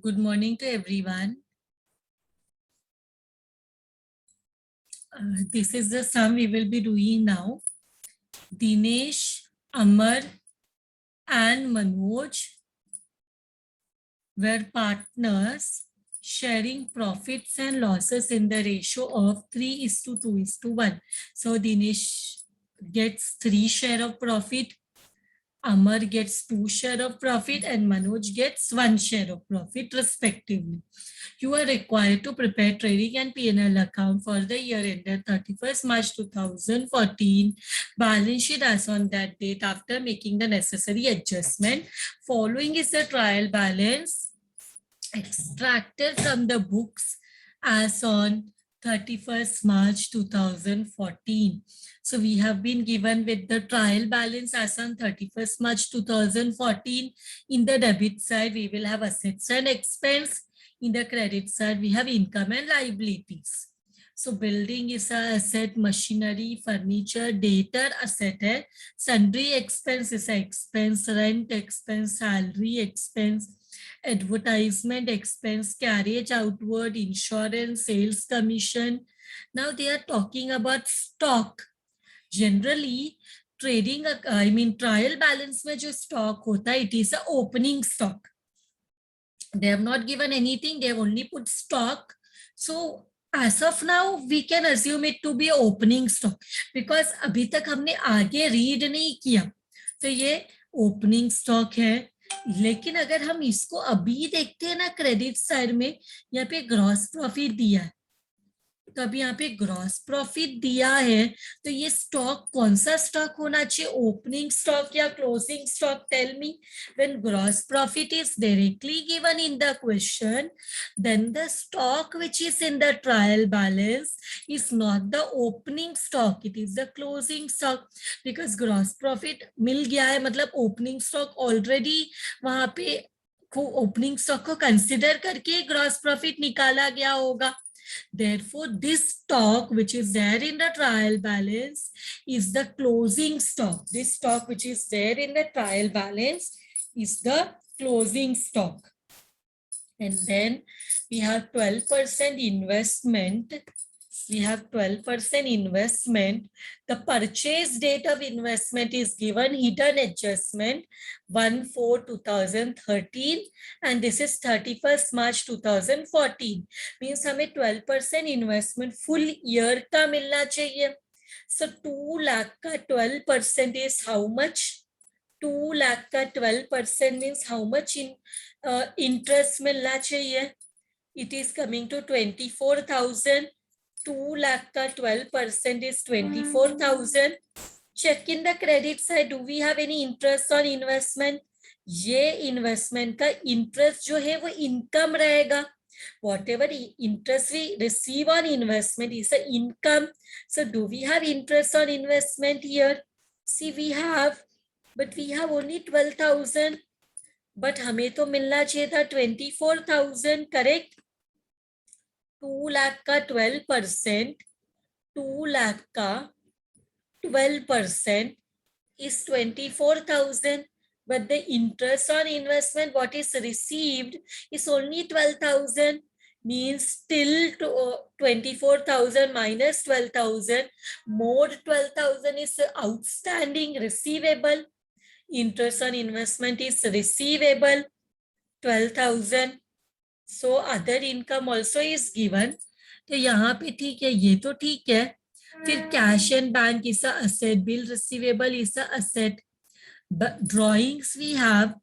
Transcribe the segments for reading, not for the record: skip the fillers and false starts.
Good morning to everyone. This is the sum we will be doing now. Dinesh, Amar and Manoj were partners sharing profits and losses in the ratio of 3:2:1. So Dinesh gets 3 share of profit, Amar gets 2 share of profit and Manoj gets 1 share of profit respectively. You are required to prepare trading and P&L account for the year ended 31st March 2014, balance sheet as on that date after making the necessary adjustment. Following is the trial balance extracted from the books as on 31st March 2014. So we have been given with the trial balance as on 31st March 2014. In the debit side, we will have assets and expense. In the credit side, we have income and liabilities. So building is a asset, machinery, furniture, data asset है, sundry expense is a expense, rent expense, salary expense, advertisement expense, carriage outward, insurance, sales commission. Now they are talking about stock. Generally, trading, trial balance में जो stock होता है, it is a opening stock. They have not given anything, they have only put stock. So as of now, we can assume it to be opening stock because अभी तक हमने आगे read नहीं किया. तो ये opening stock है. लेकिन अगर हम इसको अभी देखते हैं ना क्रेडिट साइड में, यहाँ पे ग्रॉस प्रॉफिट दिया है. तो अभी यहाँ पे ग्रॉस प्रॉफिट दिया है, तो ये स्टॉक कौन सा स्टॉक होना चाहिए, ओपनिंग स्टॉक या closing stock? Tell me. When gross profit is directly given in the question, then the stock which is in the trial balance is not the opening stock, it is the closing stock. Because gross profit मिल गया है, मतलब opening stock already वहां पे opening stock को consider करके gross profit निकाला गया होगा. Therefore, this stock which is there in the trial balance is the closing stock. This stock which is there in the trial balance is the closing stock. And then we have 12% investment. We have 12% investment. The purchase date of investment is given, hidden adjustment 1/4/2013, and this is 31st March 2014. Means हमें 12% investment full year का मिलना चाहिए. So 2 lakh का 12% is how much? 2 lakh का 12% means how much in interest मिलना चाहिए? It is coming to 24,000. 2 lakh का 12% is 24,000. Check in the credit side, do we have any interest on investment? ये investment का interest जो है वो income रहेगा. Whatever interest we receive on investment is an income. So do we have interest on investment here? See, we have, but we have only 12,000. But हमें तो मिलना चाहिए था 24,000, correct? 2 lakh का 12%, 2 lakh का 12% is 24,000. But the interest on investment what is received is only 12,000. Means still 24,000 minus 12,000 more 12,000 is outstanding receivable. Interest on investment is receivable 12,000. So other income also is given. तो यहाँ पे ठीक है, ये तो ठीक है. फिर cash and bank is a asset, bill receivable is a asset. But drawings we have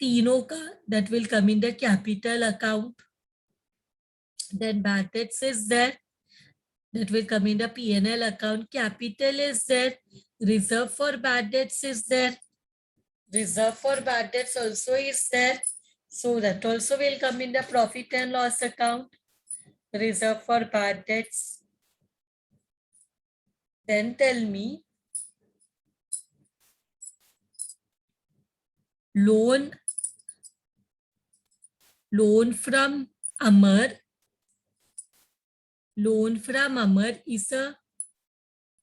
तीनों का, that will come in the capital account. Then bad debts is there, that will come in the P&L account. Capital is there. Reserve for bad debts is there. Reserve for bad debts also is there. So that also will come in the profit and loss account. Reserve for bad debts. Then tell me, loan from Amar. Loan from Amar is a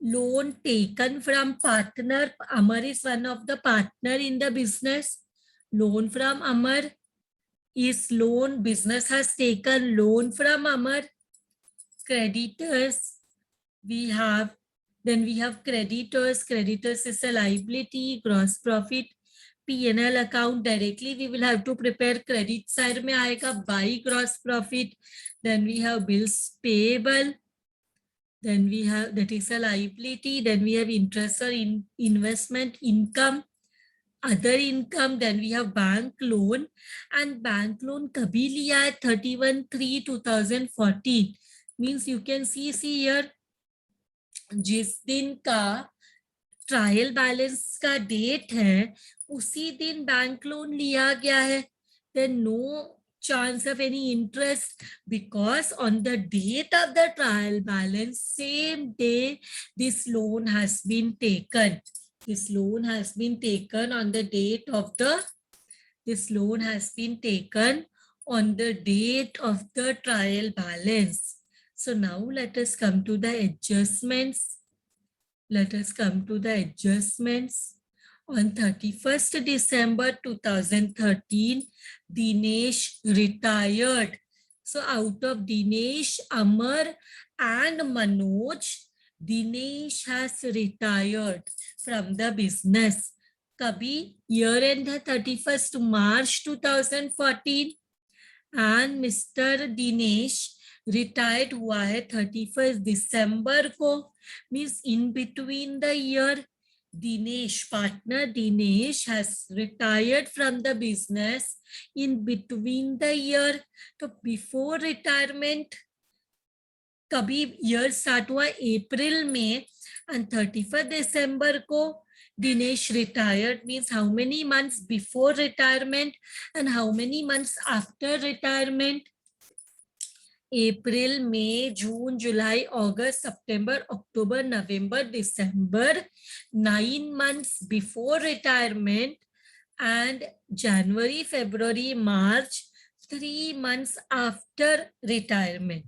loan taken from partner. Amar is one of the partner in the business. Loan from Amar is loan, business has taken loan from Amar. Creditors, we have, then we have creditors. Creditors is a liability, gross profit, P&L account. Directly we will have to prepare credit side में आएगा by gross profit. Then we have bills payable. Then we have, that is a liability. Then we have interest or investment income, other income. Then we have bank loan, and bank loan kabhi liya hai 31/3/2014. Means you can see here, जिस दिन का trial balance का date है उसी दिन bank loan लिया गया है. Then no chance of any interest, because on the date of the trial balance, same day this loan has been taken. This loan has been taken on the date of the, this loan has been taken on the date of the trial balance. So now let us come to the adjustments. Let us come to the adjustments. On 31st December 2013, Dinesh retired. So out of Dinesh, Amar and Manoj, Dinesh has retired from the business. Kabhi year end है 31st March 2014, and Mr. Dinesh retired हुआ है 31st December को. Means in between the year, Dinesh, partner Dinesh has retired from the business in between the year. तो before retirement कभी year start हुआ April में, and 31st December को Dinesh retired. Means how many months before retirement and how many months after retirement? April, May, June, July, August, September, October, November, December, 9 months before retirement, and January, February, March, 3 months after retirement.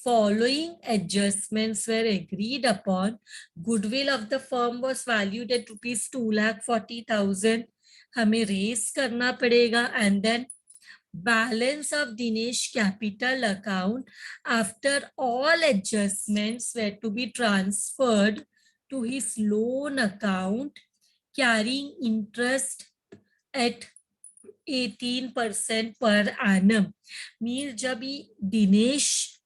Following adjustments were agreed upon. Goodwill of the firm was valued at rupees 2,40,000. हमें raise करना पड़ेगा, and then balance of Dinesh capital account after all adjustments were to be transferred to his loan account carrying interest at 18% per annum. Means जब Dinesh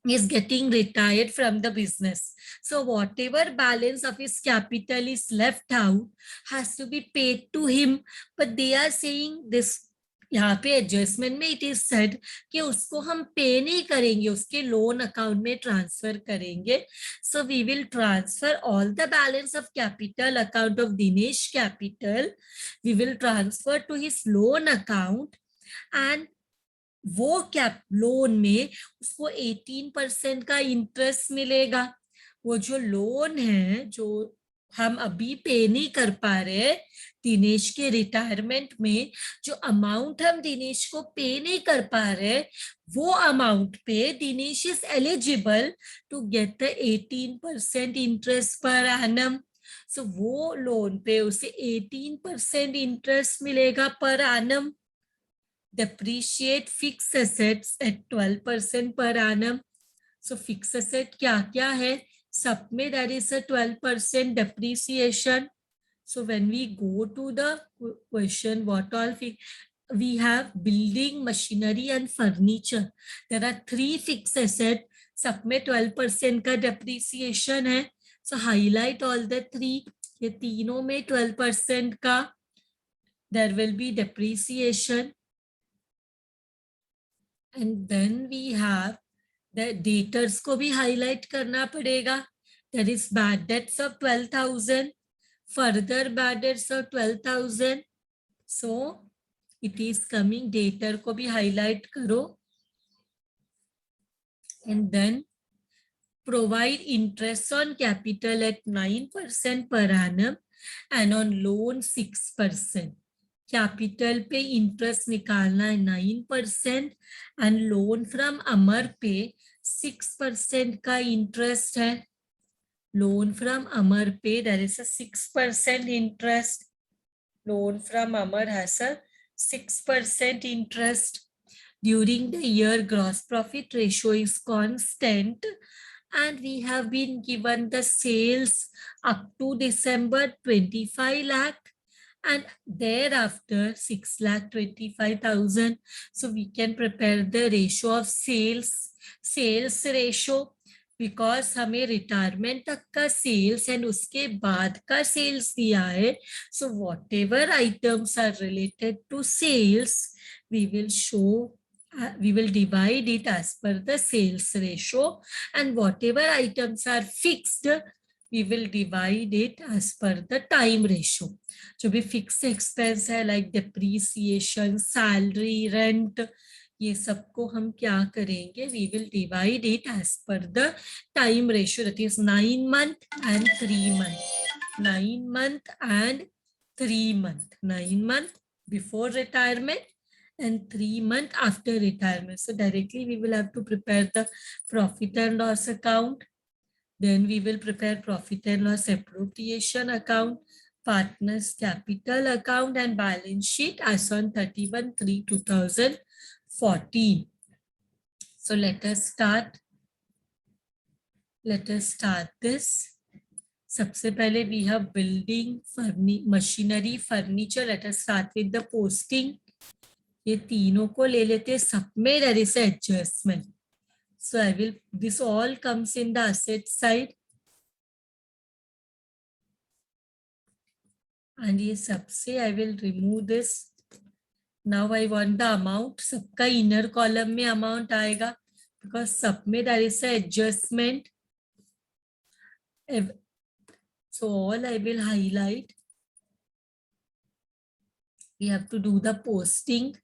is getting retired from the business, so whatever balance of his capital is left out has to be paid to him. But they are saying this, यहाँ पे adjustment में it is said कि उसको हम पे नहीं करेंगे, उसके लोन अकाउंट में ट्रांसफर करेंगे. So we will transfer all the balance of capital account of Dinesh capital, we will transfer to his loan account, and वो कैप लोन में उसको 18% का इंटरेस्ट मिलेगा. वो जो लोन है जो हम अभी पे नहीं कर पा रहे दिनेश के रिटायरमेंट में, जो अमाउंट हम दिनेश को पे नहीं कर पा रहे, वो अमाउंट पे Dinesh is eligible to get the 18% interest per annum so loan पे उसे 18% इंटरेस्ट मिलेगा पर एनम. Depreciate fixed assets at 12% per annum. So fixed asset क्या क्या है? सब में there is a 12% depreciation. So when we go to the question, what all we have? Building, machinery and furniture. There are 3 fixed assets. सब में 12% का depreciation है. So highlight all the 3. ये तीनों में 12% का there will be depreciation. And then we have the debtors को भी highlight करना पड़ेगा. There is bad debts of 12,000, further bad debts of 12,000. So it is coming, debtor को भी highlight करो. And then provide interest on capital at 9% per annum and on loan 6%. Capital पे interest निकालना है 9% एंड लोन फ्रॉम अमर पे 6% का interest है. Loan from Amar पे there is a 6% interest. Loan from Amar has a 6% interest. During the year, gross profit ratio is constant, and we have been given the sales up to December 25 lakh, and thereafter 6,25,000. So we can prepare the ratio of sales ratio, because हमें retirement तक का sales and उसके बाद का sales दिया है. So whatever items are related to sales, we will show, we will divide it as per the sales ratio, and whatever items are fixed, we will divide it as per the time ratio. जो भी fixed expense है like depreciation, salary, rent, ये सबको हम क्या करेंगे, we will divide it as per the time ratio, that is 9 month and 3 month. 9 month and 3 month. 9 month before retirement and 3 month after retirement. So directly we will have to prepare the profit and loss account. Then we will prepare profit and loss appropriation account, partners capital account, and balance sheet as on 31/3/2014. So let us start this. सबसे पहले we have building, machinery, furniture. Let us start with the posting. ये तीनों को ले लेते, सब में there is an adjustment. So I will, this all comes in the asset side. And ये सबसे I will remove this. Now I want the amount. सबका inner column में amount आएगा, because सब में there is an adjustment. So all I will highlight. We have to do the posting.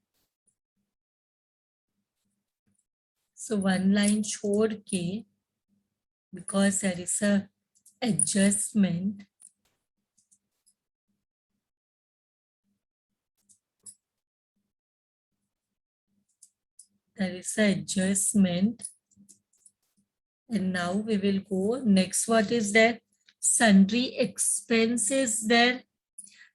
So one line छोड़ के, because there is a adjustment, there is an adjustment, and now we will go next. What is there? Sundry expenses there.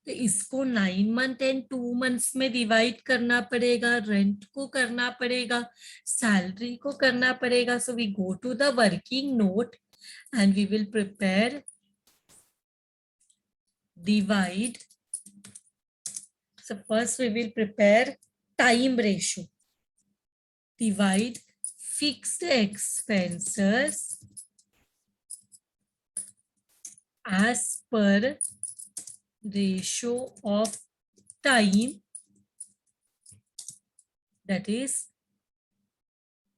तो इसको 9 month and 2 months में divide करना पड़ेगा, rent को करना पड़ेगा, सैलरी को करना पड़ेगा. So we go to the working note and we will prepare divide. So first we will prepare time ratio. Divide fixed expenses as per ratio of time, that is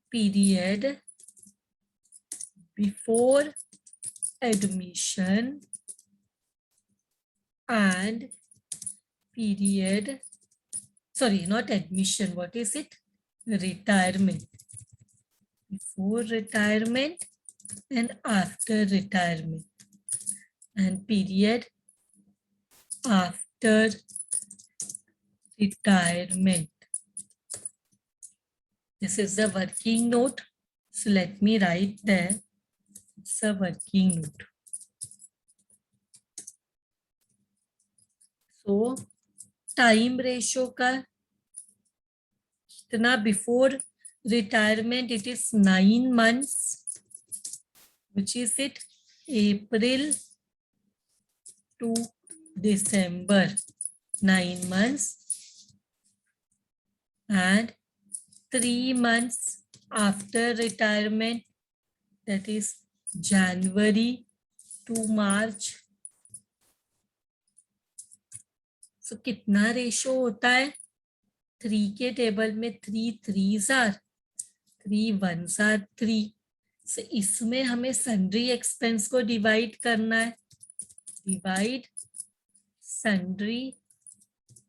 period before admission and period, sorry, not admission, what is it? Retirement. Before retirement and after retirement, and period after retirement. This is the working note. So let me write there. It's a working note. So time ratio का कितना before retirement, it is 9 months, which is it? April to December, 9 months, and 3 months after retirement, that is January to March. So कितना ratio होता है? 3 के table में 3 3s are 3 1s are 3. So इसमें हमें sundry expense को divide करना है. Divide sundry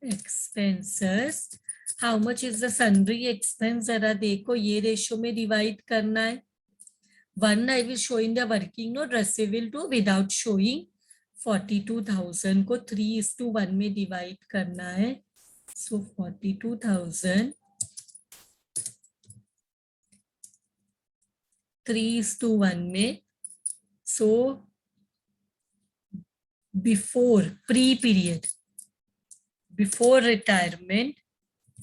expenses. How much is the sundry expense? जरा देखो, ये रेशो में डिवाइड करना है. 1 I will show in the working note, rest will do without showing. 42,000 को 3:1 में डिवाइड करना है. So 42,000 3:1 में. So before, pre-period, before retirement,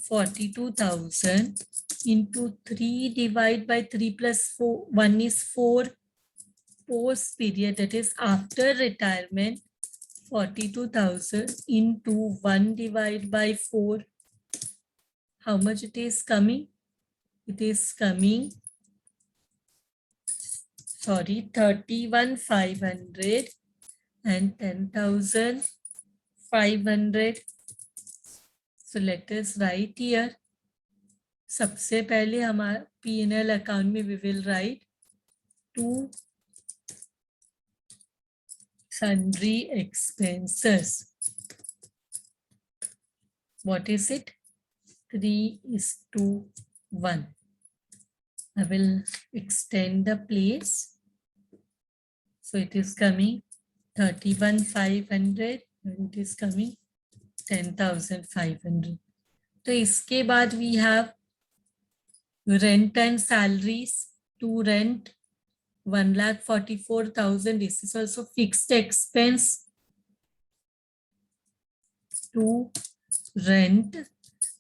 42,000 into 3 divided by 3 plus 4, 1 is 4, post period, that is after retirement, 42,000 into 1 divided by 4. How much it is coming? It is coming, 31,500 and 10,500. So let us write here. सबसे पहले हमारा P&L account में we will write 2 sundry expenses. What is it? 3:1. I will extend the place. So it is coming 31,500 and it is coming 10,500. So इसके बाद we have rent and salaries. To rent 1,44,000. This is also fixed expense. To rent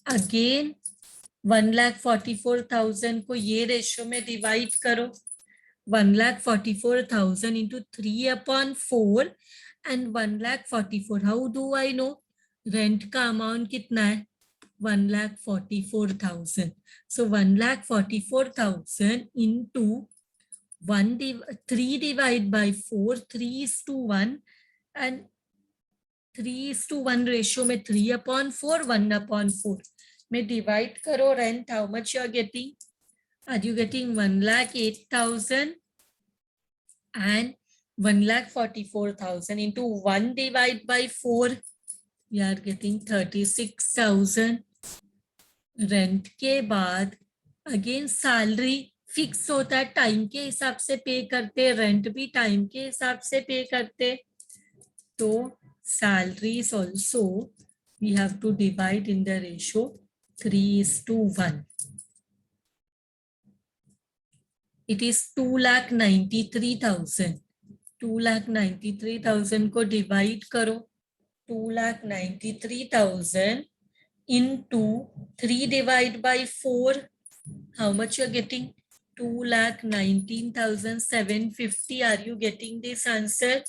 again 1,44,000 को ये ratio में divide करो. 1,44,000 into 3/4 and 1,44,000. How do I know? Rent का amount कितना है? 1,44,000. So 1,44,000 into 3 divided by 4, 3:1, and 3:1 ratio में 3/4, 1/4 में divide करो rent. How much you are getting? Are you getting 1,08,000 and 1,44,000 into 1 divided by 4? You are getting 36,000. Rent के बाद again salary fix होता है, टाइम के हिसाब से पे करते, रेंट भी टाइम के हिसाब से पे करते. तो salaries also we have to divide in the ratio 3:1. It is 2,93,000. 2,93,000 को डिवाइड करो. 2,93,000 into 3 divided by 4. How much you are getting? 2,19,750. Are you getting this answer?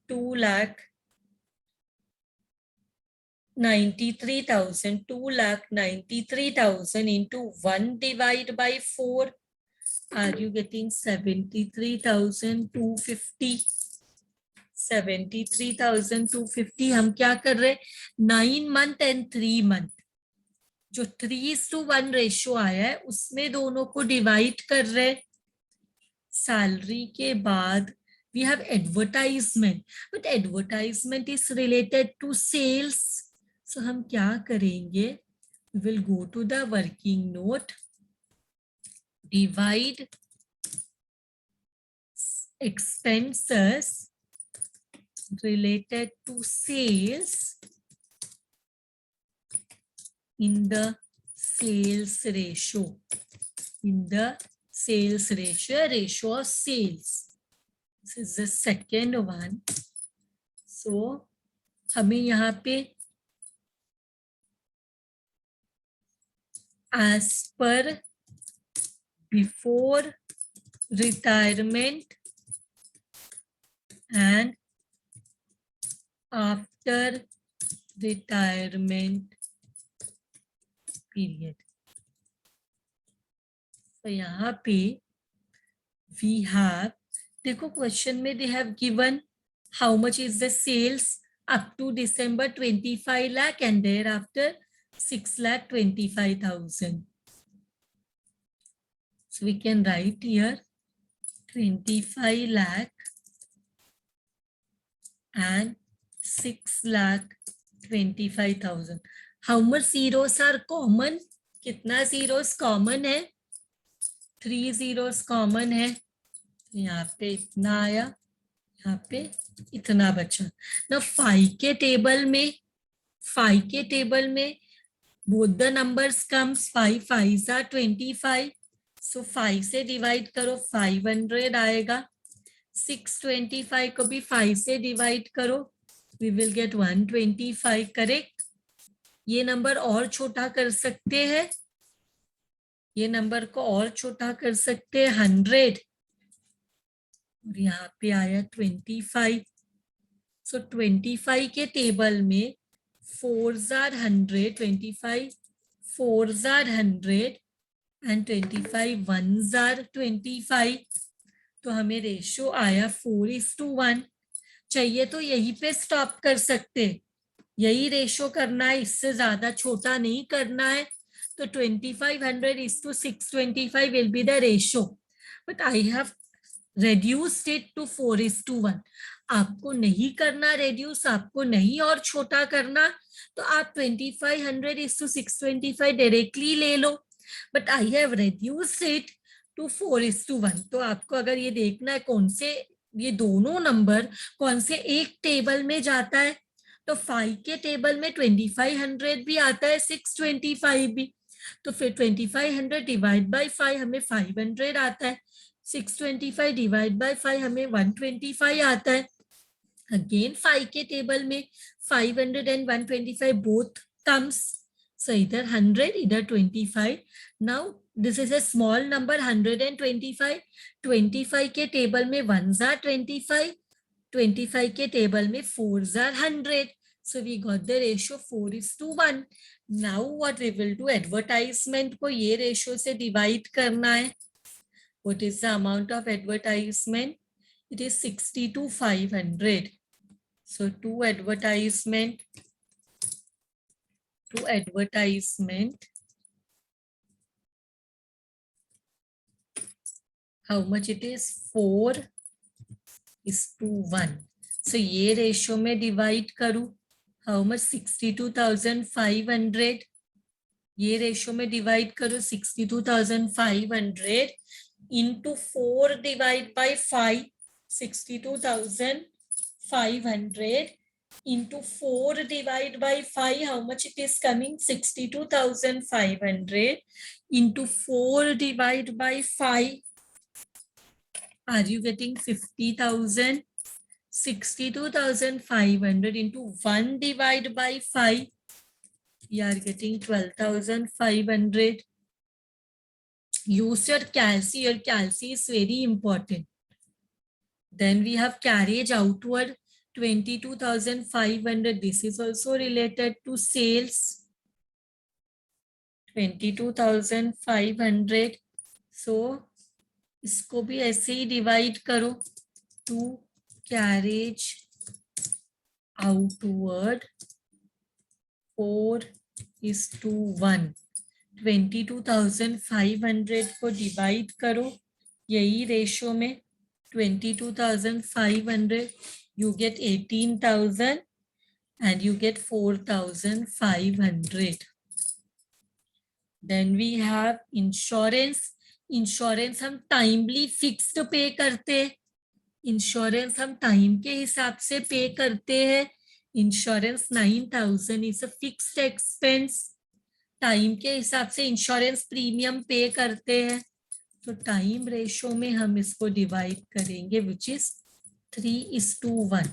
2,93,000. 2,93,000 into 1 divided by 4. Are you getting 73,250? 73,250. हम क्या कर रहे हैं? 9 month and 3 month. जो 3:1 ratio आया है उसमें दोनों को डिवाइड कर रहे. सैलरी के बाद we have advertisement, but advertisement is related to sales. So हम क्या करेंगे? We will go to the working note, divide expenses related to sales in the sales ratio. In the sales ratio, ratio of sales. This is the second one. So हमें यहाँ पे as per before retirement and after retirement period. तो यहाँ पे we have, देखो question में they have given how much is the sales up to December 25 lakh and thereafter 6,25,000. So we can write here 25 lakh and 6,25,000. How much zeros are common? कितना zeros common है? 3 zeros common है. यहाँ पे इतना आया, यहाँ पे इतना बचा. Now 5 के टेबल में both the numbers comes 5 5s are 25. So 5 से डिवाइड करो 500 आएगा. 625 को भी 5 से डिवाइड करो, we will get 125. करेक्ट? ये नंबर और छोटा कर सकते हैं, ये नंबर को और छोटा कर सकते हैं 100, और यहाँ पे आया 25। सो 25 के टेबल में 4s are 100, 25 4s are 100 and 25 1s are 25। तो हमें रेशो आया 4:1। चाहिए तो यहीं पे स्टॉप कर सकते, यही रेशो करना है, इससे ज्यादा छोटा नहीं करना है। तो 2500:625 will be the ratio, but I have reduced it to 4:1। आपको नहीं करना रेड्यूस, आपको नहीं और छोटा करना, तो आप 2500:625 डायरेक्टली ले लो, but I have reduced it to 4:1। तो आपको अगर ये देखना है कौन से ये दोनों नंबर कौन से एक टेबल में जाता है, तो 5 के टेबल में 2500 भी आता है, 625 भी। तो फिर 2500 डिवाइड बाई 5 हमें 500 आता है, 625 डिवाइड बाई 5 हमें 125 आता है। अगेन 5 के टेबल में 500 एंड 125 बोथ कम्स, so इधर 100 इधर 25। Now this is a small number 125, 25 के टेबल में 1s are 25, 25 के टेबल में 4s are 100, so we got the ratio 4:1। now what we will do, advertisement को ये रेशियो से डिवाइड करना है। what is the amount of advertisement? It is 60-500। so to advertisement how much it is? 4:1। so ये ratio में divide करूं, how much? 62,500। ये ratio में डिवाइड करो 62,500 into 4 divide by 5, 62,500 into 4 divide by 5, how much it is coming? 62,500 into 4 divide by 5, are you getting 50,000? 62,500 into 1 divide by 5, you are getting 12,500. Use your calci. Your calci is very important. Then we have carriage outward, 22,500. This is also related to sales. 22,500. So इसको भी ऐसे ही divide करो, to carriage outward 4:1। 22,500 को divide करो यही ratio में, 22,500 you get 18,000 and you get 4,500। then we have insurance। Insurance हम timely fixed पे करते हैं, इंश्योरेंस हम टाइम के हिसाब से पे करते हैं। Insurance 9,000 is a fixed expense, time के हिसाब से इंश्योरेंस प्रीमियम पे करते हैं। तो टाइम रेशो में हम इसको डिवाइड करेंगे which is 3:1।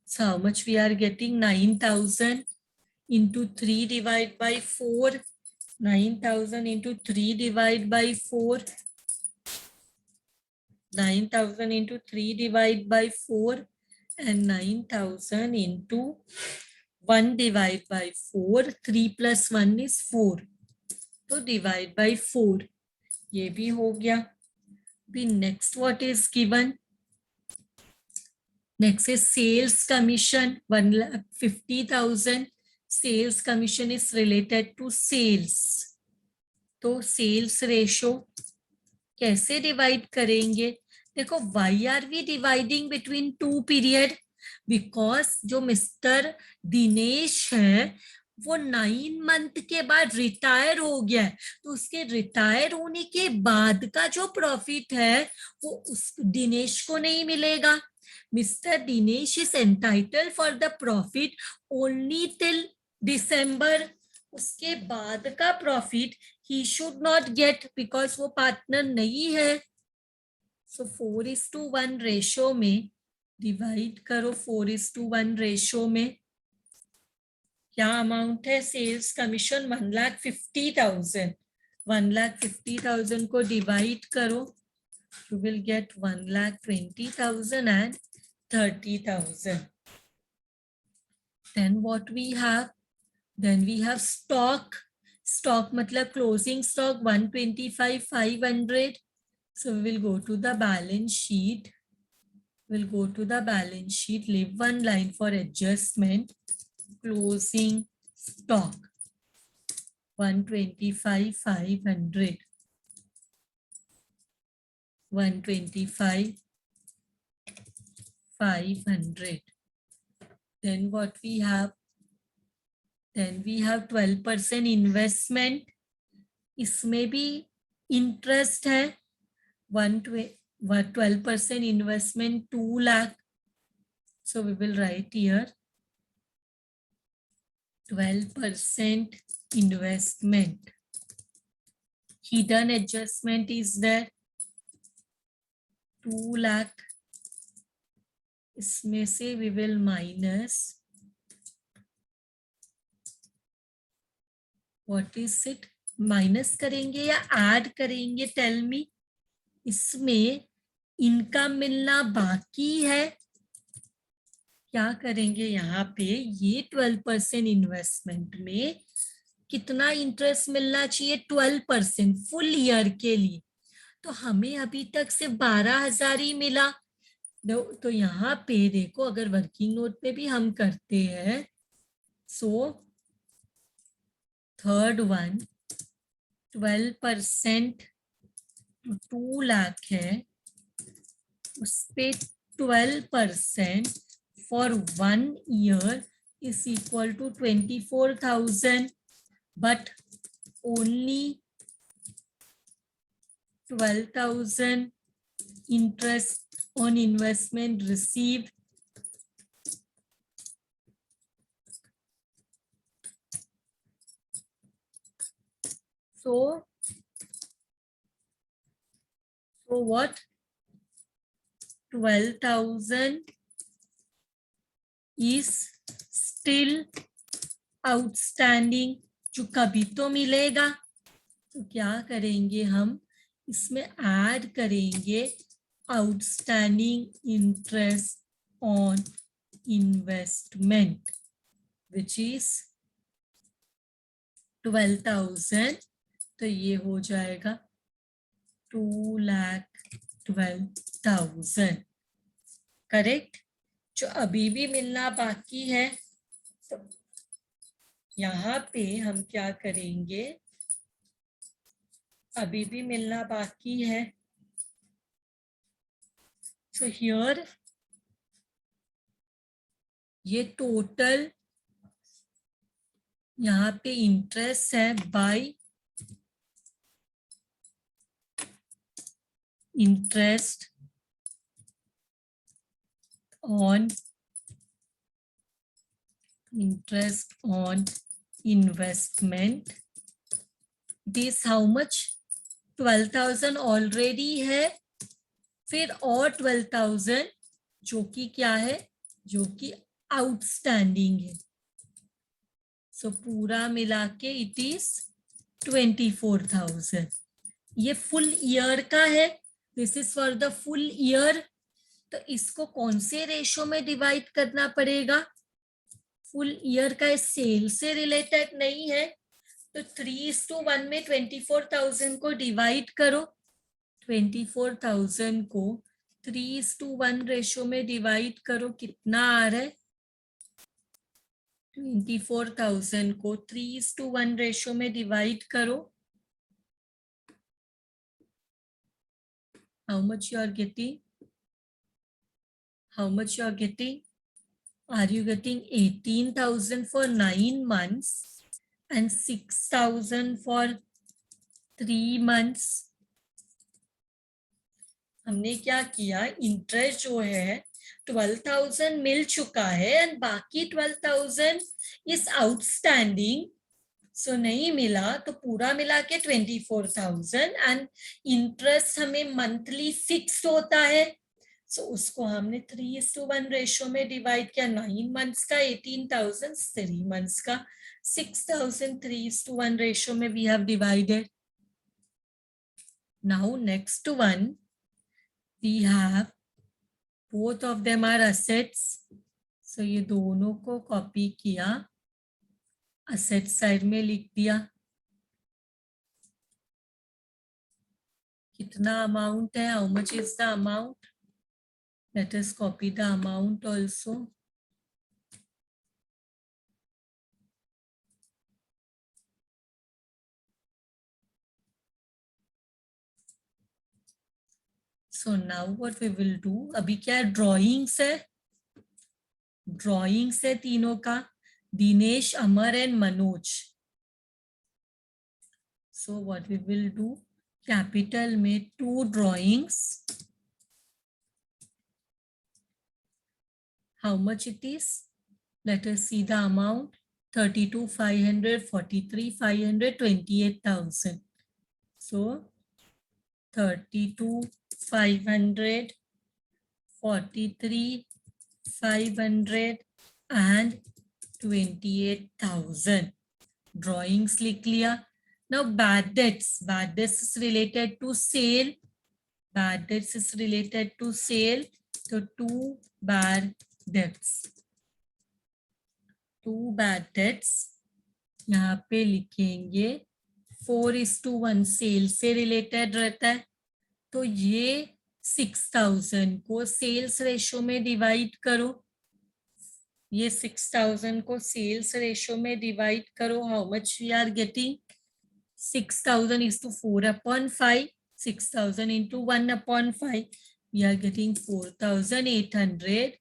so how much we are getting? 9,000 into 3 divide by 4, 9,000 into 3 divide by 4, 9,000 into 3 divide by 4 and 9,000 into 1 divide by 4, 3 plus 1 is 4, तो divide by 4, ये भी हो गया। भी next what is given? Next is sales commission, 1,50,000. Sales commission is related to sales, तो sales ratio कैसे divide करेंगे? देखो, why are we dividing between 2 period? Because जो मिस्टर दिनेश है वो 9 मंथ के बाद रिटायर हो गया है, तो उसके रिटायर होने के बाद का जो प्रॉफिट है वो उस दिनेश को नहीं मिलेगा। Mister Dinesh is entitled for the profit only till दिसंबर, उसके बाद का profit he should not get because वो पार्टनर नहीं है। so 4:1 रेशो में डिवाइड करो, 4:1 रेशो में क्या अमाउंट है? Sales commission 1,50,000। 1,50,000 को डिवाइड करो, you will get 1,20,000 and 30,000. Then what we have? Then we have stock. Stock मतलब closing stock 125,500. So we will go to the balance sheet. We'll go to the balance sheet. Leave one line for adjustment. Closing stock 125,500. 125,500. Then what we have? Then we have 12% investment. इसमें भी interest है 12% investment 2 lakh. So we will write here 12% investment. Hidden adjustment is there 2 lakh. इसमें से we will minus, what is it? Minus करेंगे या add करेंगे? Tell me. इसमें income मिलना बाकी है. क्या करेंगे यहाँ पे? ये 12% इन्वेस्टमेंट में कितना इंटरेस्ट मिलना चाहिए? 12% फुल ईयर के लिए. तो हमें अभी तक सिर्फ 12,000 ही मिला. तो यहाँ पे देखो, अगर वर्किंग नोट पे भी हम करते हैं, सो थर्ड वन 12% 2 लाख है, उस पे 12% for 1 year is equal to 24,000, but only 12,000 interest on investment received. So what? 12,000 is still outstanding, जो कभी तो मिलेगा. तो क्या करेंगे हम? इसमें ऐड करेंगे outstanding interest on investment, which is 12,000. तो ये हो जाएगा 2,12,000. करेक्ट. जो अभी भी मिलना बाकी है, तो यहाँ पे हम क्या करेंगे? अभी भी मिलना बाकी है. So here ये टोटल यहाँ पे इंटरेस्ट है bye interest on investment. This how much? 12,000 already है, फिर और 12,000 जो कि क्या है? जो कि आउटस्टैंडिंग है. सो पूरा मिला के इट इज 24,000. ये फुल ईयर का है. This is for the full year. तो इसको कौन से रेशो में डिवाइड करना पड़ेगा? फुल ईयर का सेल से रिलेटेड नहीं है, तो 3:1 में 24,000 को डिवाइड करो. 24,000 को 3:1 रेशो में डिवाइड करो. कितना आ रहा है? 24,000 को 3:1 रेशो में डिवाइड करो. How much you are getting? How much you are getting? Are you getting 18,000 for 9 months and 6,000 for 3 months? हमने क्या किया? इंटरेस्ट जो है 12,000 मिल चुका है एंड बाकी 12,000 इज आउटस्टैंडिंग. सो नहीं मिला तो पूरा मिला के 24,000. एंड इंटरेस्ट हमें मंथली फिक्स्ड होता है, सो उसको हमने 3:1 रेशो में डिवाइड किया. 9 months का 18,000, 3 months का 6,000. 3:1 रेशो में we have divided. Now next one we have both of them are assets. So ये दोनों को कॉपी किया, असेट साइड में लिख दिया. कितना अमाउंट है? How much is the amount? Let us copy the amount also. So now what we will do, अभी क्या ड्रॉइंग्स है, ड्रॉइंग्स है तीनों का, Dinesh, Amar and Manoj. So what we will do, capital में 2 drawings. How much it is? Let us see the amount. 32,500, 43,500, 28,000. So 32,500, 43,500 and 28,000. Drawings लिख लिया. Now bad debts. Bad debts is related to sale. Bad debts is related to sale. So 2 bad debts. 2 bad debts यहाँ पे लिखेंगे. 4:1 cell से related रहता है. तो ये 6,000 को सेल्स रेशो में डिवाइड करो. ये 6,000 को सेल्स रेशो में डिवाइड करो. How much we are getting? 6,000 is to 4/5. 6,000 into 1/5. We are getting 4,800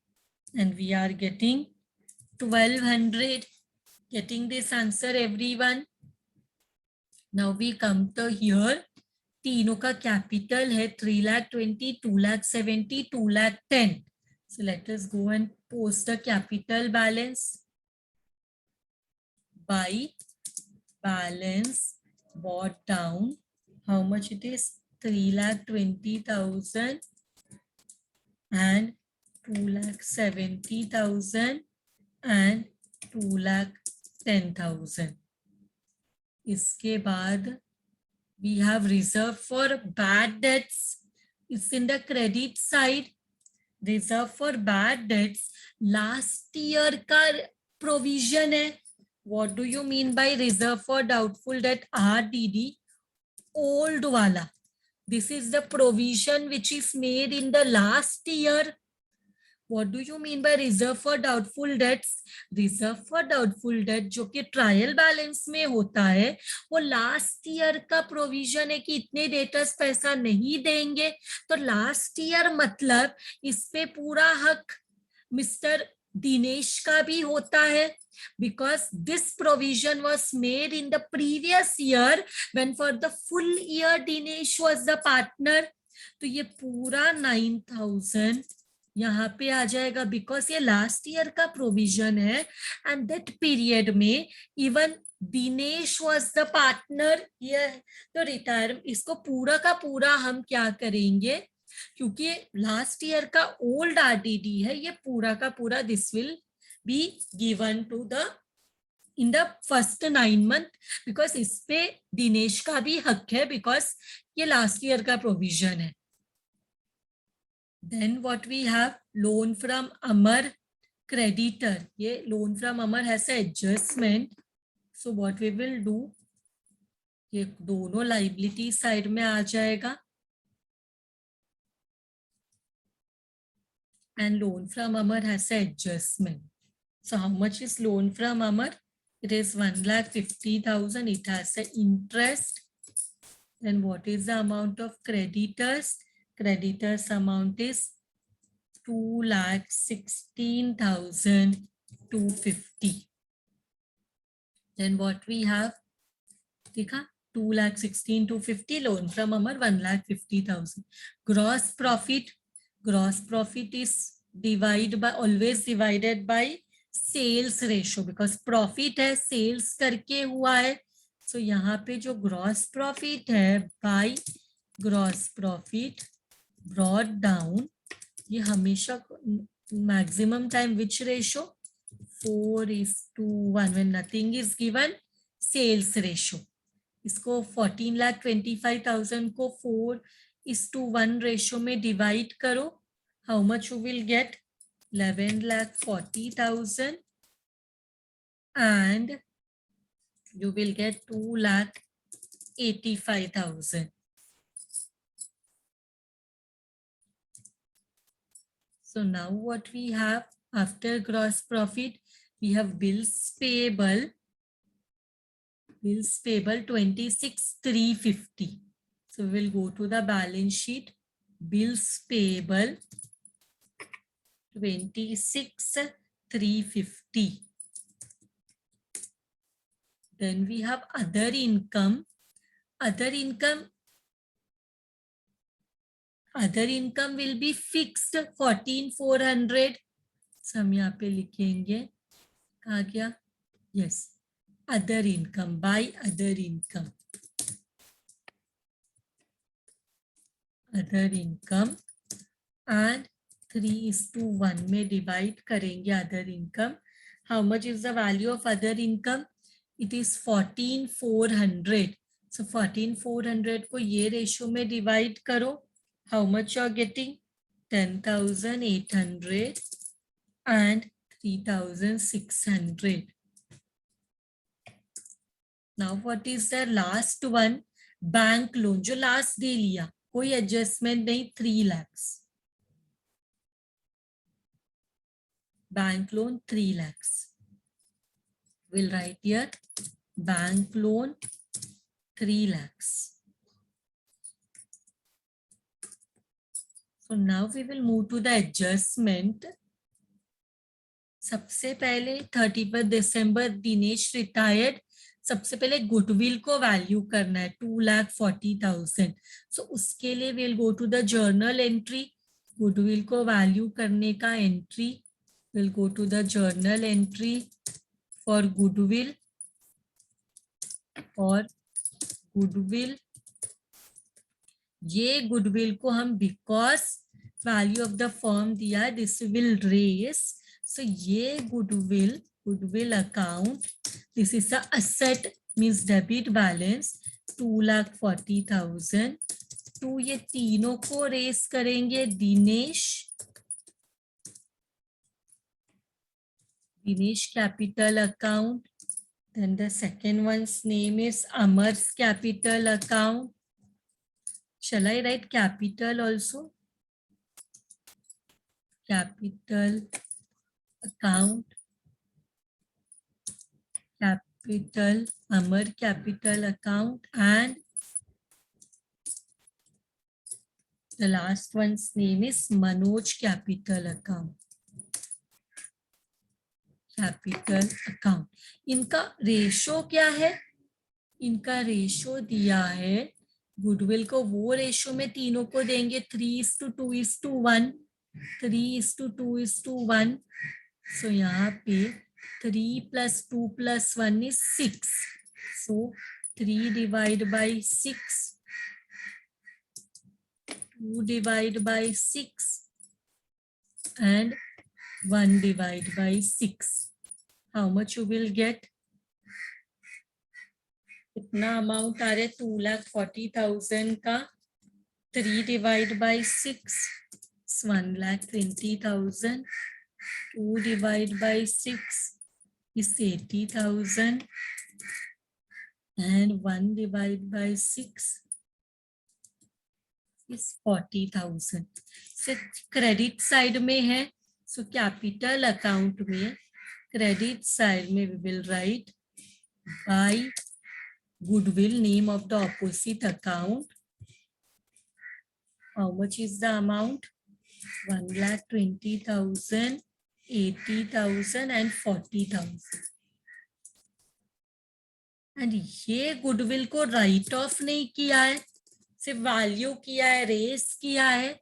and we are getting 1,200. Getting this answer everyone? Now we come to here. तीनों का कैपिटल है 3,20,000, 2,70,000, 2,10,000. So let us go and post the capital balance. By balance brought down, how much it is? 3,20,000 and 2,70,000 and 2,10,000. इसके बाद we have reserved for bad debts. It's in the credit side. Reserve for bad debts last year का provision है. What do you mean by reserve for doubtful debt? RDD, old वाला. This is the provision which is made in the last year. What do you mean by reserve for doubtful debts? Reserve for doubtful debt जो कि trial balance में होता है, वो last year का provision है कि इतने डेटर्स पैसा नहीं देंगे. तो लास्ट ईयर मतलब इस पे पूरा हक मिस्टर दिनेश का भी होता है, because this provision was made in the previous year when for the full year Dinesh was the partner. तो ये पूरा 9,000 यहाँ पे आ जाएगा बिकॉज ये लास्ट ईयर का प्रोविजन है एंड दैट पीरियड में even Dinesh was the partner. ये तो रिटायर, इसको पूरा का पूरा हम क्या करेंगे, क्योंकि लास्ट ईयर का ओल्ड आरडीडी है, ये पूरा का पूरा this will be given to the in the first 9 month because इस पे दिनेश का भी हक है बिकॉज ये लास्ट ईयर का प्रोविजन है. Then what we have, loan from Amar, creditor. ये loan from Amar has a adjustment. So what we will do, ये दोनों liability side में आ जाएगा. And loan from Amar has a adjustment. So how much is loan from Amar? It is 1,50,000. It has a interest. Then what is the amount of creditors? Creditors amount is 2,16,250. Then what we have, देखा 2,16,250. loan from Amar 1,50,000. gross profit is always divided by sales ratio because profit है sales करके हुआ है. So यहाँ पे जो gross profit है by gross profit brought down ये हमेशा maximum time which ratio 4:1 when nothing is given, sales ratio. इसको 14,25,000 को 4:1 रेशो में डिवाइड करो. How much you will get? 11,40,000 and you will get 2,85,000. So now what we have after gross profit, we have bills payable 26,350. So we'll go to the balance sheet. Bills payable 26,350. Then we have other income. Other income will be fixed 14,400. So हम यहाँ पे लिखेंगे, कहाँ गया? Yes, other income, by other income. Other income and 3:1 में divide करेंगे other income. How much is the value of other income? It is 14,400. So 14,400 को ये रेशो में divide करो. How much you are getting? 10,800 and 3,600. Now what is the last one? Bank loan, जो last दे लिया, कोई adjustment नहीं, 3 lakhs. Bank loan 3 lakhs. We'll write here bank loan 3 lakhs. So now we will move to the adjustment. सबसे पहले 31 दिसंबर Dinesh retired. सबसे पहले goodwill को value करना है 2,40,000. सो उसके लिए we'll go to the journal entry. Goodwill को वैल्यू करने का entry. We'll go to the journal entry for goodwill. और goodwill, ये गुडविल को हम because value of the firm दिया, दिस विल रेस. सो ये goodwill account, this is the asset means debit balance 2,40,000. तो ये तीनों को रेस करेंगे Dinesh capital account. Then the second one's name is Amar's capital account. Shall I write capital also? Capital account, capital, Amar capital account, and the last one's name is Manoj capital account. Capital account. इनका ratio क्या है? इनका ratio दिया है, goodwill को वो ratio में तीनों को देंगे 3:2:1. 3:2:1. सो यहाँ पे 3 + 2 + 1 is 6. So 3 divided by 6, 2 divided by 6, and 1 divided by 6. How much you will get? कितना अमाउंट आ रहा है? 2,40,000 का 3 divided by 6, 1,20,000. 2 divided by 6 is 80,000, and 1 divided by 6 is 40,000. So credit side में है, सो कैपिटल अकाउंट में क्रेडिट साइड में we will write by goodwill, name of the opposite account. How much is the amount? 1,20,000, 80,000 and 40,000. And ये goodwill को right of नहीं किया है, सिर्फ वैल्यू किया है, रेस किया है.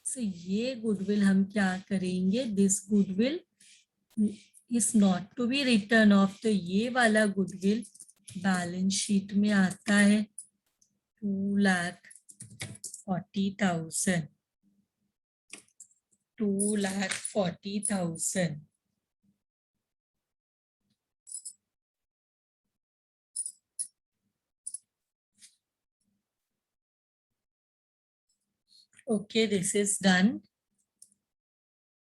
सो ये गुडविल हम क्या करेंगे? This goodwill is not to be written off. तो ये वाला गुडविल बैलेंस शीट में आता है 2,40,000. 2,40,000. Okay, this is done.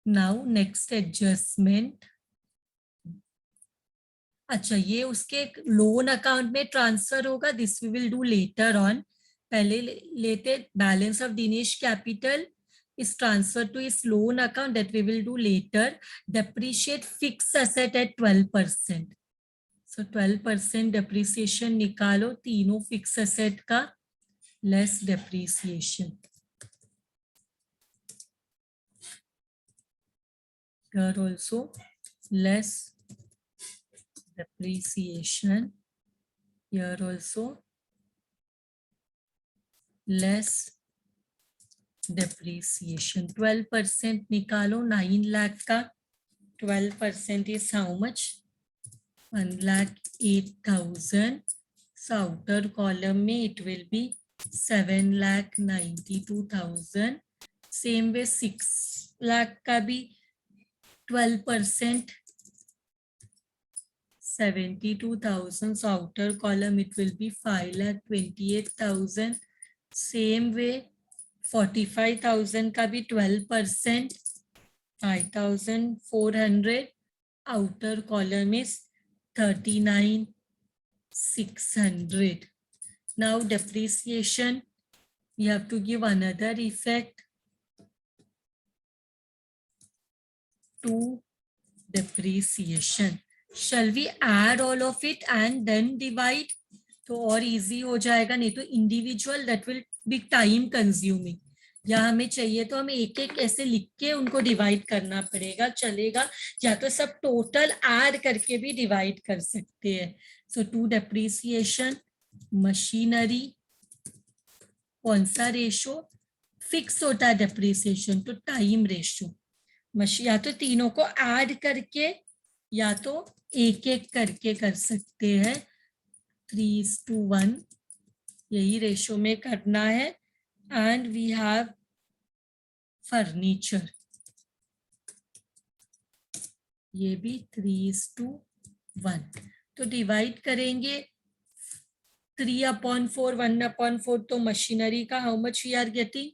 Now next adjustment. अच्छा, ये उसके लोन अकाउंट में ट्रांसफर होगा. This we will do later on. पहले लेते balance of Dinesh capital is transferred to his loan account, that we will do later. Depreciate fixed asset at 12%. So 12% depreciation निकालो तीनों fixed asset का less depreciation. Here also less depreciation. Here also less depreciation. 12% निकालो 9 lakh का. 12% is how much? 1,08,000. So outer column में it will be 7,92,000. Same way 6 lakh का भी 12%, 72,000. So outer column it will be 5,28,000. Same way 45,000 का भी 12%, 5,400. Outer column is 39,600. Now depreciation, you have to give another effect to depreciation. Shall we add all of it and then divide? तो और easy हो जाएगा. नहीं तो individual that will be time consuming. या हमें चाहिए तो हमें एक एक ऐसे लिख के उनको डिवाइड करना पड़ेगा. चलेगा, या तो सब टोटल ऐड करके भी डिवाइड कर सकते हैं. सो टू डेप्रिसिएशन मशीनरी कौन सा रेशो फिक्स होता है डेप्रिसिएशन तो टाइम रेशो. या तो तीनों को ऐड करके या तो एक एक करके कर सकते हैं. 3:1 यही रेशो में करना है. एंड वी हैव फर्नीचर, ये भी 3:1. तो डिवाइड करेंगे 3/4, 1/4. तो मशीनरी का how much we are getting?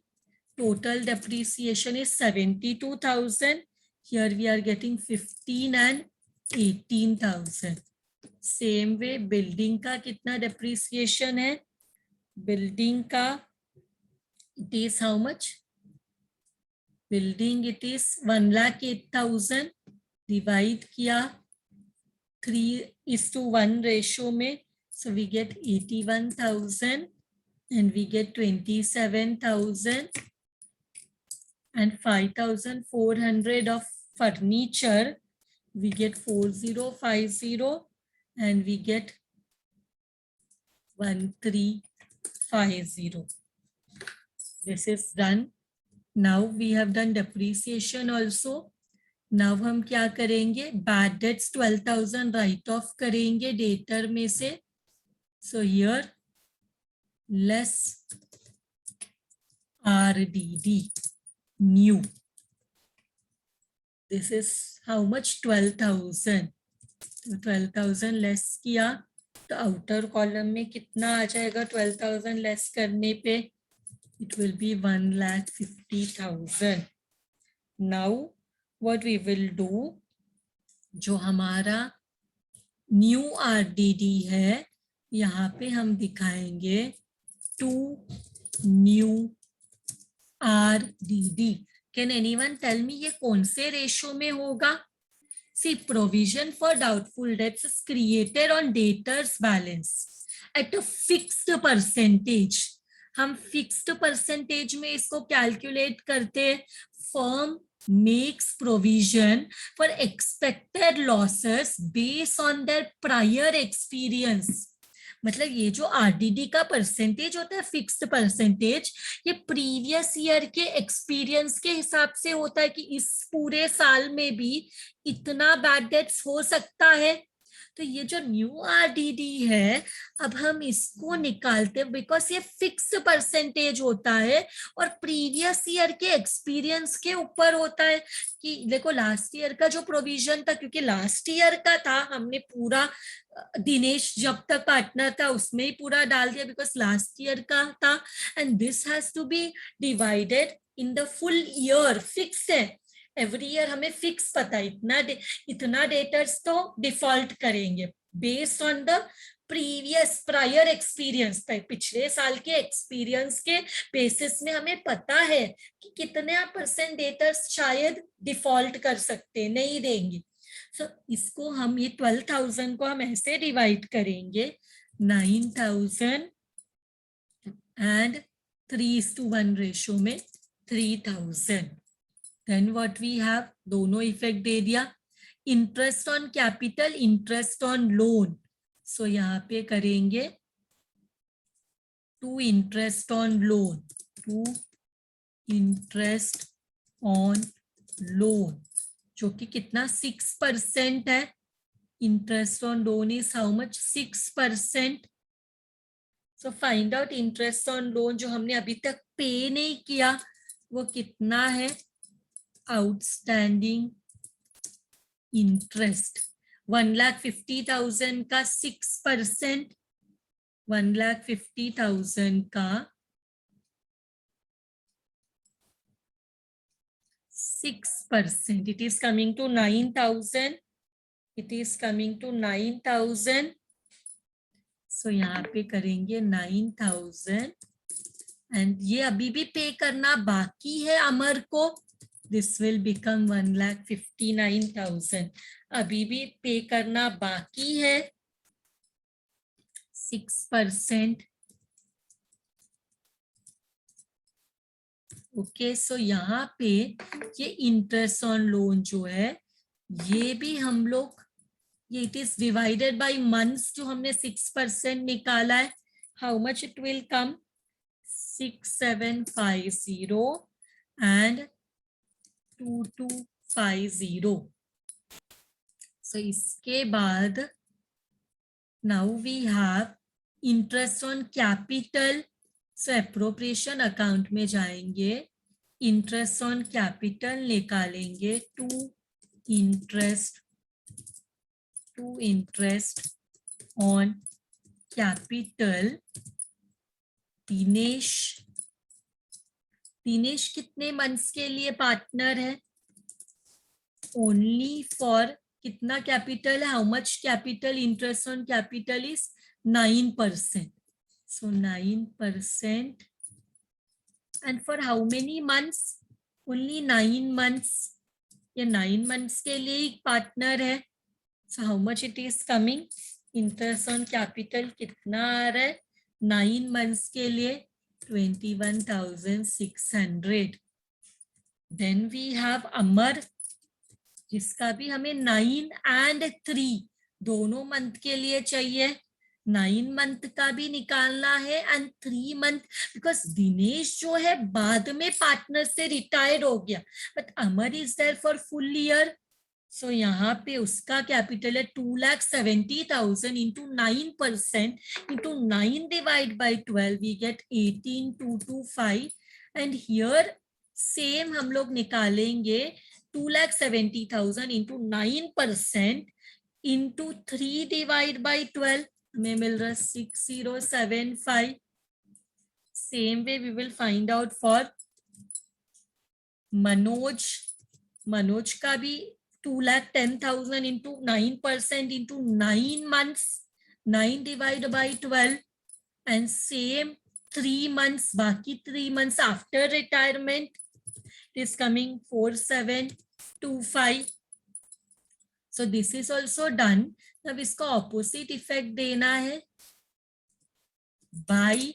Total depreciation is 72,000. Here we are getting 15 and 18,000. Same way building का कितना depreciation है? Building का it is how much? Building it is 1,08,000. Divide किया 3:1 ratio में. So we get 81,000 and we get 27,000. And 5,400 of furniture, we get 4,050 and we get 1,350. This is done. Now we have done depreciation also. Now हम क्या करेंगे? Bad debts 12,000 write off करेंगे debtor में से. So here less RDD. New. This is how much? 12,000. तो 12,000 less किया तो outer column में कितना आ जाएगा? 12,000 लेस करने पे it will be 1,50,000. Now what we will do, जो हमारा न्यू RDD है यहाँ पे हम दिखाएंगे to new RDD. Can anyone tell me ये कौन से रेशो में होगा? See, provision for doubtful debts is created on debtors balance at a fixed percentage. हम fixed percentage में इसको calculate करते हैं. Firm makes provision for expected losses based on their prior experience. मतलब ये जो आरडीडी का परसेंटेज होता है फिक्स्ड परसेंटेज, ये प्रीवियस ईयर के एक्सपीरियंस के हिसाब से होता है कि इस पूरे साल में भी इतना बैड डेट्स हो सकता है. तो ये जो न्यू आरडीडी है, अब हम इसको निकालते हैं बिकॉज ये फिक्स परसेंटेज होता है और प्रीवियस ईयर के एक्सपीरियंस के ऊपर होता है। कि देखो लास्ट ईयर का जो प्रोविजन था, क्योंकि लास्ट ईयर का था, हमने पूरा दिनेश जब तक पार्टनर था उसमें ही पूरा डाल दिया बिकॉज लास्ट ईयर का था। And this has to be divided in the full year, fix है। एवरी ईयर हमें फिक्स पता है इतना डेटर्स तो डिफॉल्ट करेंगे based on the previous prior experience, पिछले साल के एक्सपीरियंस के बेसिस में हमें पता है कि कितने परसेंट डेटर्स शायद डिफॉल्ट कर सकते, नहीं देंगे। सो इसको हम ये 12,000 को हम ऐसे डिवाइड करेंगे 9,000 एंड 3:1 रेशो में 3,000। देन व्हाट वी हैव, दोनों इफेक्ट दे दिया। Interest on capital, interest on loan, so यहाँ पे करेंगे to interest on loan, to interest on loan, जो कि कितना 6% है। Interest on loan is how much, 6%। So find out interest on loan जो हमने अभी तक पे नहीं किया वो कितना है। आउटस्टैंडिंग इंटरेस्ट 1,50,000 का 6%, 1,50,000 का 6%, it is coming to 9,000, it is coming to 9,000। सो यहाँ पे करेंगे 9,000 एंड ये अभी भी पे करना बाकी है अमर को, दिस विल बिकम 1,59,000, अभी भी पे करना बाकी है 6%। ओके, सो यहाँ पे ये इंटरेस्ट ऑन लोन जो है ये भी हम लोग, ये it is divided by months जो हमने 6% निकाला है, how much it will come 6,750 and 2,250। So इसके बाद now we have interest on capital. So appropriation account में जाएंगे, इंटरेस्ट ऑन कैपिटल निकालेंगे, to interest on capital. Dinesh कितने मंथ्स के लिए पार्टनर है, ओनली फॉर कितना कैपिटल है, how much capital, interest on capital is 9%, so 9%। And for how many months, only 9 months, ये 9 मंथ्स के लिए एक पार्टनर है। So how much it is coming, interest on capital कितना आ रहा है 9 मंथ्स के लिए 21,600। देन वी हैव अमर, जिसका भी हमें 9 एंड 3 दोनों मंथ के लिए चाहिए, 9 मंथ का भी निकालना है एंड 3 मंथ, बिकॉज दिनेश जो है बाद में पार्टनर से रिटायर्ड हो गया, but Amar is there for full year. So यहाँ पे उसका कैपिटल है 2,70,000 into 9% into 9 divide by 12 we get 18,225। And here same हम लोग निकालेंगे 2,70,000 इंटू 9% इंटू 3 डिवाइड बाई 12, हमें मिल रहा है 6,075। Same way we will find out for Manoj का भी 2,10,000 into 9% into 9 months, 9 divided by 12, and same 3 months, बाकी 3 months after retirement, it is coming 4,725. So this is also done. अब इसका opposite effect देना है, by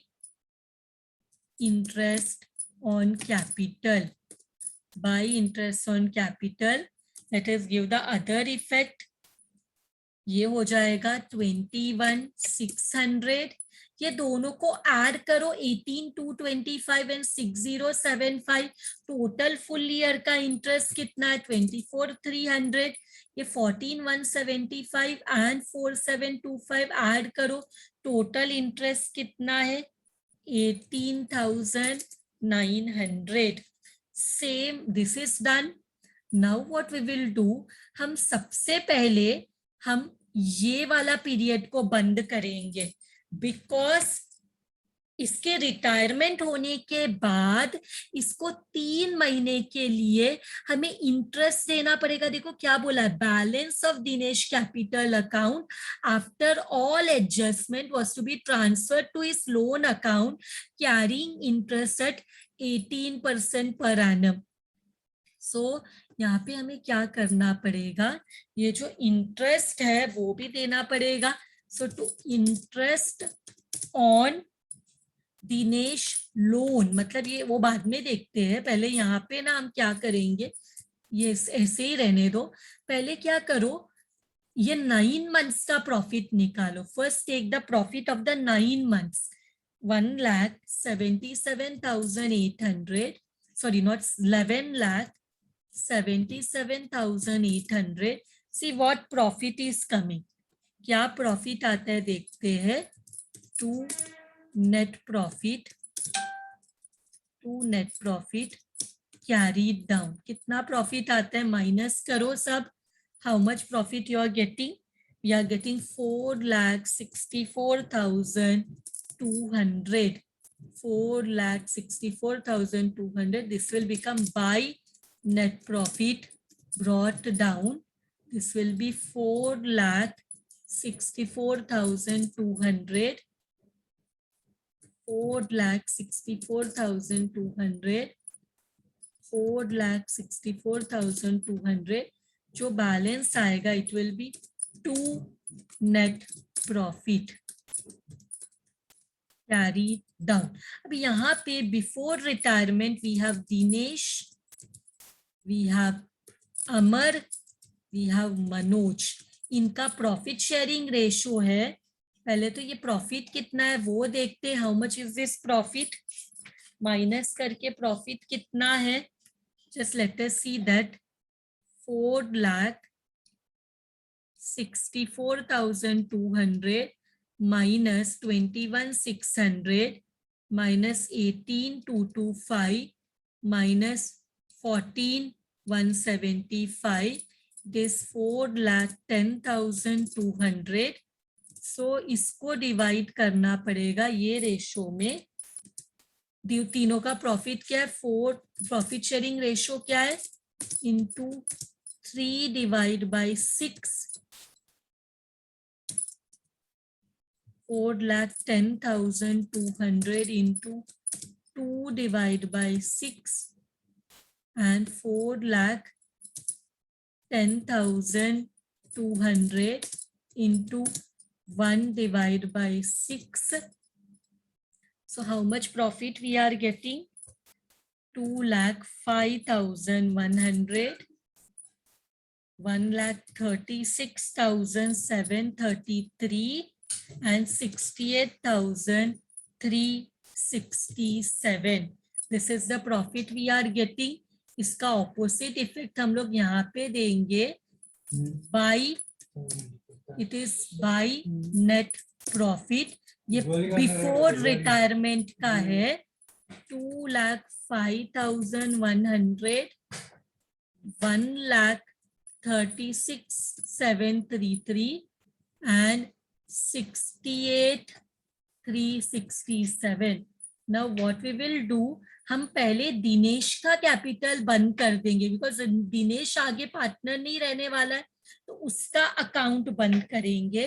interest on capital, by interest on capital. Let us give the other effect. ये हो जाएगा 21,600, ये दोनों को ऐड करो, 18,225 एंड 6075, टोटल फुल ईयर का इंटरेस्ट कितना है 24,300, ये 14,175 एंड 4,725 ऐड करो, टोटल इंटरेस्ट कितना है 18,900. Same this is done. Now what we will do, हम सबसे पहले हम ये वाला पीरियड को बंद करेंगे, बिकॉज इसके रिटायरमेंट होने के बाद इसको 3 महीने के लिए हमें इंटरेस्ट देना पड़ेगा. देखो क्या बोला है, balance of Dinesh capital account after all adjustment was to be transferred to his loan account carrying interest at 18% per annum. सो यहाँ पे हमें क्या करना पड़ेगा, ये जो इंटरेस्ट है वो भी देना पड़ेगा. So to interest on Dinesh loan, मतलब ये वो बाद में देखते हैं, पहले यहाँ पे ना हम क्या करेंगे, ये ऐसे ही रहने दो. पहले क्या करो, ये 9 मंथ्स का प्रॉफिट निकालो. First take the profit of the 9 months, 1,77,800, sorry not 11,77,800. See what profit is coming. क्या प्रॉफिट आता है देखते हैं. To net profit carried down, कितना प्रॉफिट आता है माइनस करो सब. How much profit you are getting, we are getting 4,64,200, 4,64,200. this will become by net profit brought down, this will be 4,64,200, 4,64,200, 4,64,200. जो बैलेंस आएगा it will be 2 net profit carry down. अब यहाँ पे before retirement we have Dinesh, we have Amar, we have Manoj. इनका profit sharing ratio है. पहले तो ये प्रॉफिट कितना है वो देखते हैं. How much is this profit, minus करके प्रॉफिट कितना है, just let us see that. 4,64,200 minus 21,600 minus 18,225 minus 14,175, this 4,10,200. सो इसको डिवाइड करना पड़ेगा ये रेशो में. तीनों का प्रॉफिट क्या है, 4, प्रॉफिट शेयरिंग रेशो क्या है, into 3 divide by 6, 4,10,200 into 2 divided by 6 and 4,10,200 into 1 divided by 6. So how much profit we are getting, 2,05,100, 1,36,733 and 68,367. This is the profit we are getting. इसका ऑपोजिट इफेक्ट हम लोग यहाँ पे देंगे by, it is by net profit. ये before retirement का है 2,05,100, 1,36,733 and 68,367. Now what we will do, हम पहले दिनेश का कैपिटल बंद कर देंगे, बिकॉज दिनेश आगे पार्टनर नहीं रहने वाला है, तो उसका अकाउंट बंद करेंगे.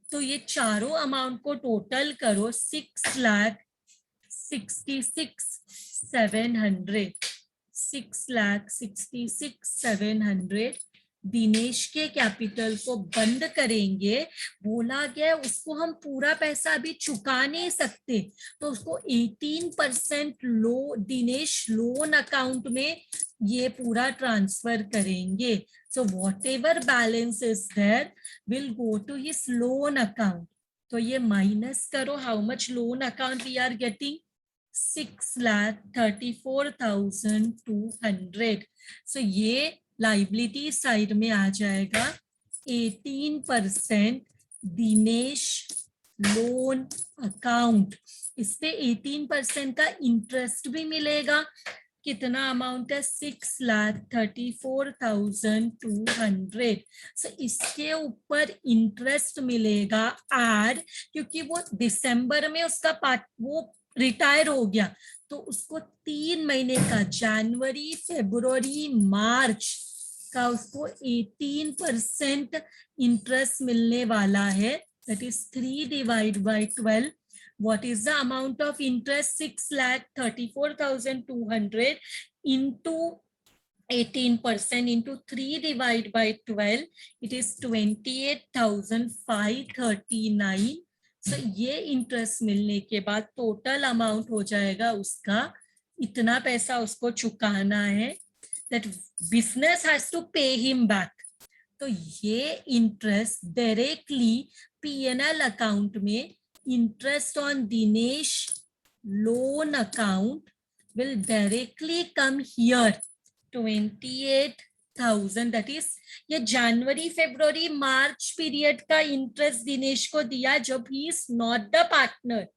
तो ये चारों अमाउंट को टोटल करो, 6,66,700, 6,66,700 दिनेश के कैपिटल को बंद करेंगे. बोला गया उसको हम पूरा पैसा अभी चुका नहीं सकते, तो उसको 18% लो दिनेश लोन अकाउंट में ये पूरा ट्रांसफर करेंगे. So whatever balance is there will go to his loan account. तो ये माइनस करो, how much loan account we are getting, 6,34,200. So ये लाइबिलिटी साइड में आ जाएगा 18% दिनेश लोन अकाउंट. इस पे 18% का इंटरेस्ट भी मिलेगा. कितना अमाउंट है, 6,34,200. सो इसके ऊपर इंटरेस्ट मिलेगा एड, क्योंकि वो दिसंबर में उसका पार्ट वो रिटायर हो गया, तो उसको 3 महीने का जनवरी फरवरी मार्च का उसको 18% इंटरेस्ट मिलने वाला है. That is 3 divide by 12. What is the amount of interest? 6,34,200 into 18% into 3 divided by 12. It is 28,539. So ये इंटरेस्ट मिलने के बाद टोटल अमाउंट हो जाएगा उसका, इतना पैसा उसको चुकाना है. That business has to pay him back. तो ये इंटरेस्ट डायरेक्टली P&L अकाउंट में interest on Dinesh loan account will directly come here. 28,000, that is ये जनवरी फरवरी मार्च पीरियड का इंटरेस्ट दिनेश को दिया जब he is not the partner.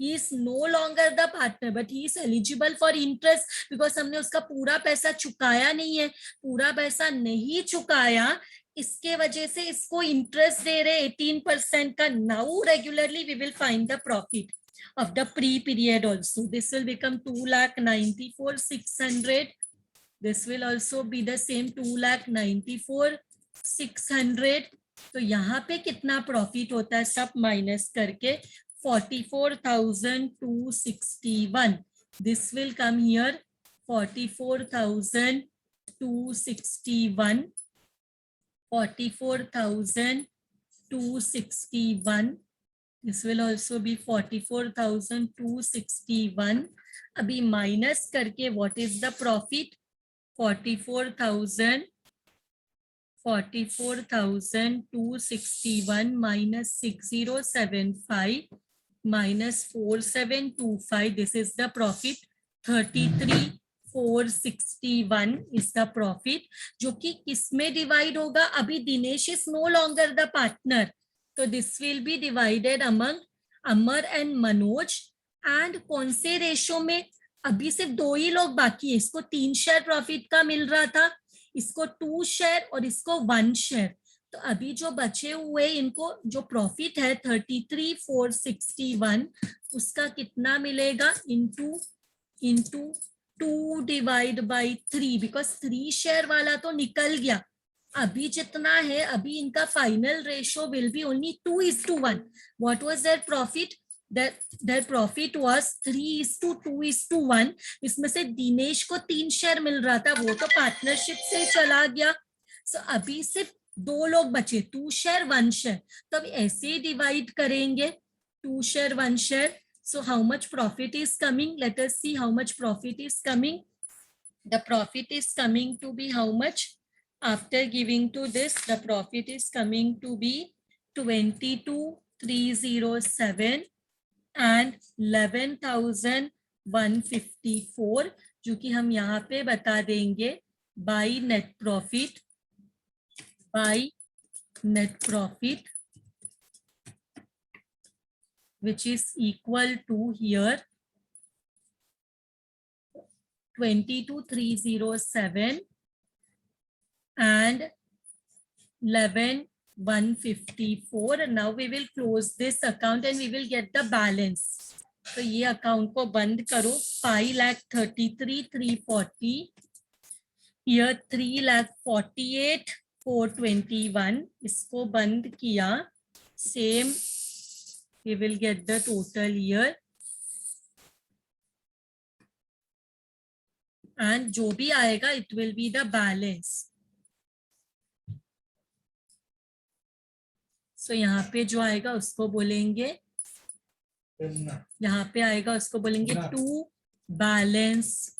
He is no longer the partner, but he is eligible for interest because हमने उसका पूरा पैसा चुकाया नहीं है. पूरा पैसा नहीं चुकाया, इसके वजह से इसको इंटरेस्ट दे रहे 18% का. Now regularly we will find the profit of the pre-period also. This will become 2,94,600. This will also be the same 2,94,600. तो यहाँ पे कितना प्रॉफिट होता है सब माइनस करके 44,261. This will come here 44,261. 44,261. This will also be 44,261. अभी माइनस करके what is the profit? 44,261 minus 6075 minus 4725. This is the profit. 33,461 is the profit, जो कि किसमें डिवाइड होगा? अभी Dinesh is no longer the partner, तो this will be divided among Amar and Manoj. And कौन से रेशो में? अभी सिर्फ 2 ही लोग बाकी है. इसको 3 शेयर प्रॉफिट का मिल रहा था, इसको 2 शेयर और इसको 1 शेयर. तो अभी जो बचे हुए इनको जो प्रॉफिट है 33,461, उसका कितना मिलेगा? Into 2 divide by 3, because 3 share वाला तो निकल गया. अभी जितना है, अभी इनका final ratio will be only 2:1. What was their profit? their profit was 3:2:1. इसमें से दिनेश को 3 शेयर मिल रहा था, वो तो पार्टनरशिप से चला गया. सो अभी सिर्फ 2 लोग बचे, 2 शेयर 1 शेयर. तो अब ऐसे ही डिवाइड करेंगे, 2 share 1 share. So how much profit is coming? Let us see how much profit is coming. The profit is coming to be how much? After giving to this, the profit is coming to be 22,307 and 11,154, जो कि हम यहाँ पे बता देंगे by net profit, which is equal to here 22,307 and 11,154. And now we will close this account and we will get the balance. तो ये account को बंद करो. 5,33,340. Here 3,48,421. इसको बंद किया. Same. We will get the total here. And जो भी आएगा, it will be the balance. So यहाँ पे जो आएगा उसको बोलेंगे, यहाँ पे आएगा उसको बोलेंगे to balance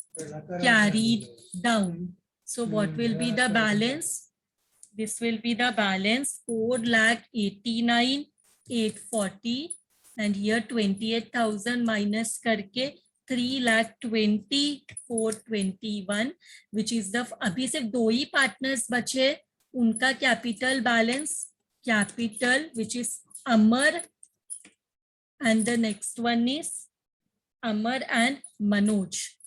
carried down. So what will be the balance? This will be the balance 4,89,000 840 and here 28,000 minus करके 3,20,421 which is the अभी सिर्फ 2 ही पार्टनर्स बचे उनका capital balance capital which is Amar and the next one is Amar and Manoj.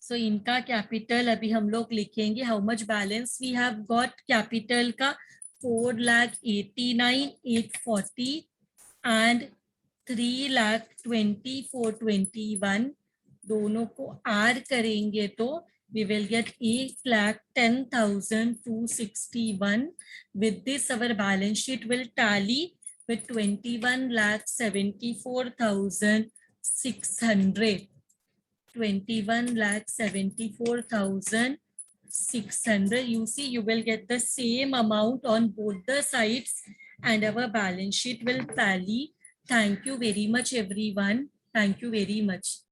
So इनका capital अभी हम लोग लिखेंगे how much balance we have got capital का 4,89,840 and 3,20,421 दोनों को आर करेंगे तो we will get 8,10,261. With this our balance sheet will tally with 21,74,600. 21,74,600. You see, you will get the same amount on both the sides and our balance sheet will tally. Thank you very much, everyone. Thank you very much.